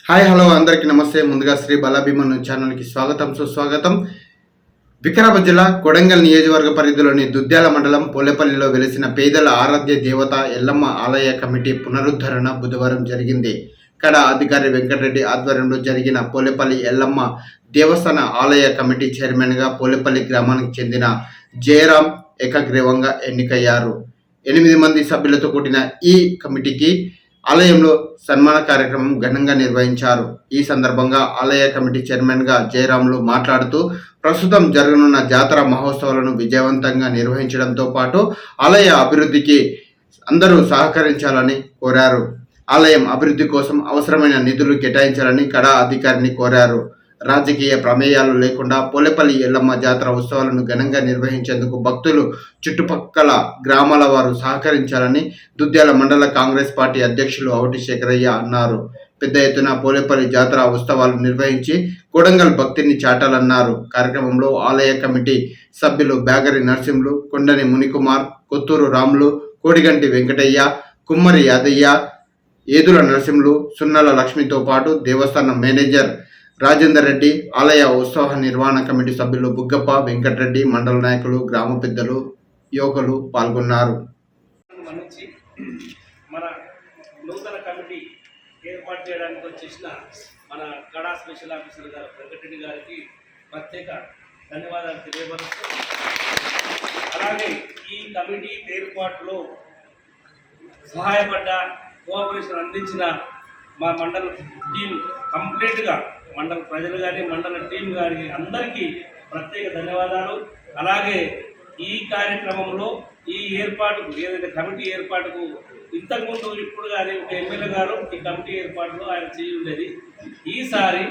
Hi hello అందరికీ నమస్తే. ముందుగా శ్రీ బలాభిమన్యు ఛానల్కి స్వాగతం సుస్వాగతం. వికారాబాద్ జిల్లా కొడంగల్ నియోజకవర్గ పరిధిలోని దుద్యాల మండలం పోలేపల్లిలో వెలిసిన పేదల ఆరాధ్య దేవత ఎల్లమ్మ ఆలయ కమిటీ పునరుద్ధరణ బుధవారం జరిగింది. కడ అధికారి వెంకటరెడ్డి ఆధ్వర్యంలో జరిగిన పోలేపల్లి ఎల్లమ్మ దేవస్థాన ఆలయ కమిటీ చైర్మన్గా పోలేపల్లి గ్రామానికి చెందిన జయరాం ఏకగ్రీవంగా ఎన్నికయ్యారు. 8 మంది సభ్యులతో కూడిన ఈ కమిటీకి ఆలయంలో సన్మాన కార్యక్రమం ఘనంగా నిర్వహించారు. ఈ సందర్భంగా ఆలయ కమిటీ చైర్మన్గా జయరాములు మాట్లాడుతూ ప్రస్తుతం జరగనున్న జాతర మహోత్సవాలను విజయవంతంగా నిర్వహించడంతో పాటు ఆలయ అభివృద్ధికి అందరూ సహకరించాలని కోరారు. ఆలయం అభివృద్ధి కోసం అవసరమైన నిధులు కేటాయించాలని కడా అధికారిని కోరారు. రాజకీయ ప్రమేయాలు లేకుండా పోలేపల్లి ఎల్లమ్మ జాతర ఉత్సవాలను ఘనంగా నిర్వహించేందుకు భక్తులు చుట్టుపక్కల గ్రామాల వారు సహకరించాలని దుద్యాల మండల కాంగ్రెస్ పార్టీ అధ్యక్షులు అవటి శేఖరయ్య అన్నారు. పెద్ద ఎత్తున పోలేపల్లి జాతర ఉత్సవాలు నిర్వహించి కొడంగల్ భక్తిని చాటాలన్నారు. కార్యక్రమంలో ఆలయ కమిటీ సభ్యులు బ్యాగరి నరసింహులు, కొండని మునికుమార్, కొత్తూరు రాములు, కోడిగంటి వెంకటయ్య, కుమ్మరి యాదయ్య, ఏదుల నరసింహులు, సున్నల లక్ష్మితో పాటు దేవస్థానం మేనేజర్ రాజేందర్ రెడ్డి, ఆలయ ఉత్సవ నిర్వహణ కమిటీ సభ్యులు బుగ్గప్ప, వెంకటరెడ్డి, మండల నాయకులు, గ్రామ పెద్దలు, యువకులు పాల్గొన్నారు. మన నూతన కమిటీ ఏర్పాటు చేయడానికి వచ్చేసిన మన కడా స్పెషల్ ఆఫీసర్ గారు వెంకటరెడ్డి గారికి ప్రత్యేక ధన్యవాదాలు తెలియపరుస్తూ, అలాగే ఈ కమిటీ ఏర్పాటులో సహాయపడ్డ, కోఆపరేషన్ అందించిన మా మండల టీం కంప్లీట్గా మండల ప్రజలు కానీ మండల టీం కానీ అందరికీ ప్రత్యేక ధన్యవాదాలు. అలాగే ఈ కార్యక్రమంలో ఈ ఏర్పాటుకు ఏదైతే కమిటీ ఏర్పాటుకు ఇంతకుముందు ఇప్పుడు కానీ ఒక ఎమ్మెల్యే గారు ఈ కమిటీ ఏర్పాటులో ఆయన చేయి ఉండేది. ఈసారి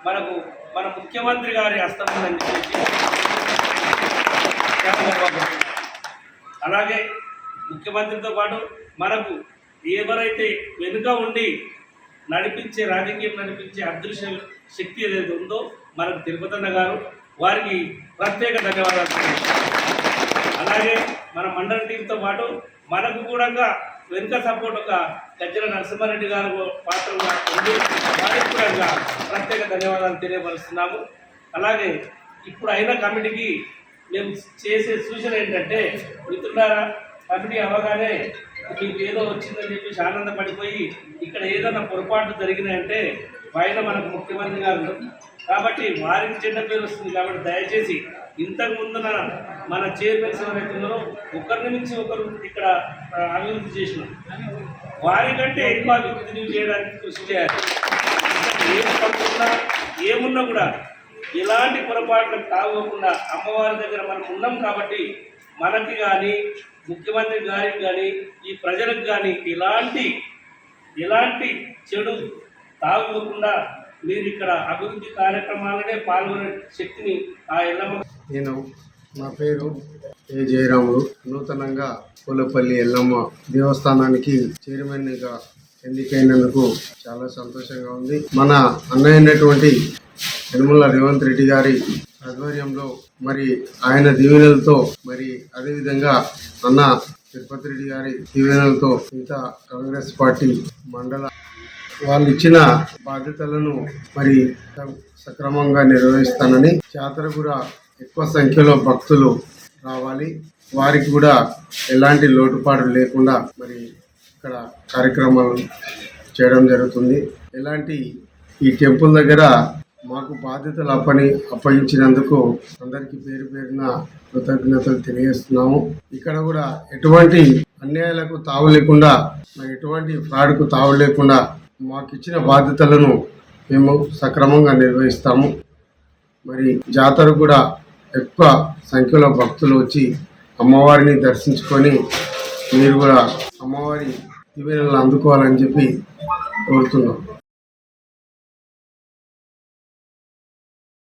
మన ముఖ్యమంత్రి గారి హస్తం ఉందని చెప్పేసి అలాగే ముఖ్యమంత్రితో పాటు మనకు ఎవరైతే వెనుక ఉండి రాజకీయం నడిపించే అదృశ్య శక్తి ఏదైతే ఉందో మనకు తిరుపతన్న గారు, వారికి ప్రత్యేక ధన్యవాదాలు. అలాగే మన మండల టీంతో పాటు మనకు కూడా వెనుక సపోర్ట్ ఒక గజ్జల నరసింహారెడ్డి గారు పాత్రగా ఉంది, వారికి కూడా ప్రత్యేక ధన్యవాదాలు తెలియపరుస్తున్నాము. అలాగే ఇప్పుడు అయిన కమిటీకి మేము చేసే సూచన ఏంటంటే, మిత్రులారా, కమిటీ అవగానే మీకు ఏదో వచ్చిందని చెప్పేసి ఆనందపడిపోయి ఇక్కడ ఏదైనా పొరపాట్లు జరిగినాయంటే పైన మనకు ముఖ్యమంత్రి గారు కాబట్టి వారికి చెడ్డ పేరు వస్తుంది. కాబట్టి దయచేసి ఇంతకు ముందున మన చైర్మన్స్ ఎవరైతే ఉన్నారో ఒకరిని మించి ఒకరు ఇక్కడ అభివృద్ధి చేసినాం, వారికంటే ఎక్కువ అభివృద్ధి చేయడానికి కృషి చేయాలి. ఏమున్నా కూడా ఎలాంటి పొరపాట్లకు తాగకుండా అమ్మవారి దగ్గర మనం ఉన్నాం కాబట్టి మనకి కానీ ముఖ్యమంత్రి గారికి కానీ ఈ ప్రజలకు కానీ ఎలాంటి చెడు తాగకుండా మీరు ఇక్కడ అభివృద్ధి కార్యక్రమాలనే పాల్గొనే శక్తిని ఆ ఎల్లమ్మ. నా పేరు ఏ జయరాములు. నూతనంగా పోలేపల్లి ఎల్లమ్మ దేవస్థానానికి చైర్మన్గా ఎన్నికైనందుకు చాలా సంతోషంగా ఉంది. మన అన్నయ్య అయినటువంటి యనమల రేవంత్ రెడ్డి గారి ఆధ్వర్యంలో మరి ఆయన దీవెనలతో మరి అదేవిధంగా అన్న తిరుపతి రెడ్డి గారి దీవెనలతో ఇంత కాంగ్రెస్ పార్టీ మండల వాళ్ళు ఇచ్చిన బాధ్యతలను మరి సక్రమంగా నిర్వహిస్తానని, జాతర కూడా ఎక్కువ సంఖ్యలో భక్తులు రావాలి, వారికి కూడా ఎలాంటి లోటుపాటు లేకుండా మరి ఇక్కడ కార్యక్రమాలు చేయడం జరుగుతుంది. ఎలాంటి ఈ టెంపుల్ దగ్గర మాకు బాధ్యతలు అప్పగించినందుకు అందరికీ పేరు పేరున కృతజ్ఞతలు తెలియజేస్తున్నాము. ఇక్కడ కూడా ఎటువంటి అన్యాయాలకు తావు లేకుండా, ఎటువంటి ఫ్రాడ్కు తావు లేకుండా మాకు ఇచ్చిన బాధ్యతలను మేము సక్రమంగా నిర్వహిస్తాము. మరి జాతర కూడా ఎక్కువ సంఖ్యలో భక్తులు వచ్చి అమ్మవారిని దర్శించుకొని మీరు కూడా అమ్మవారి దీవెనలను అందుకోవాలని చెప్పి కోరుతున్నాం.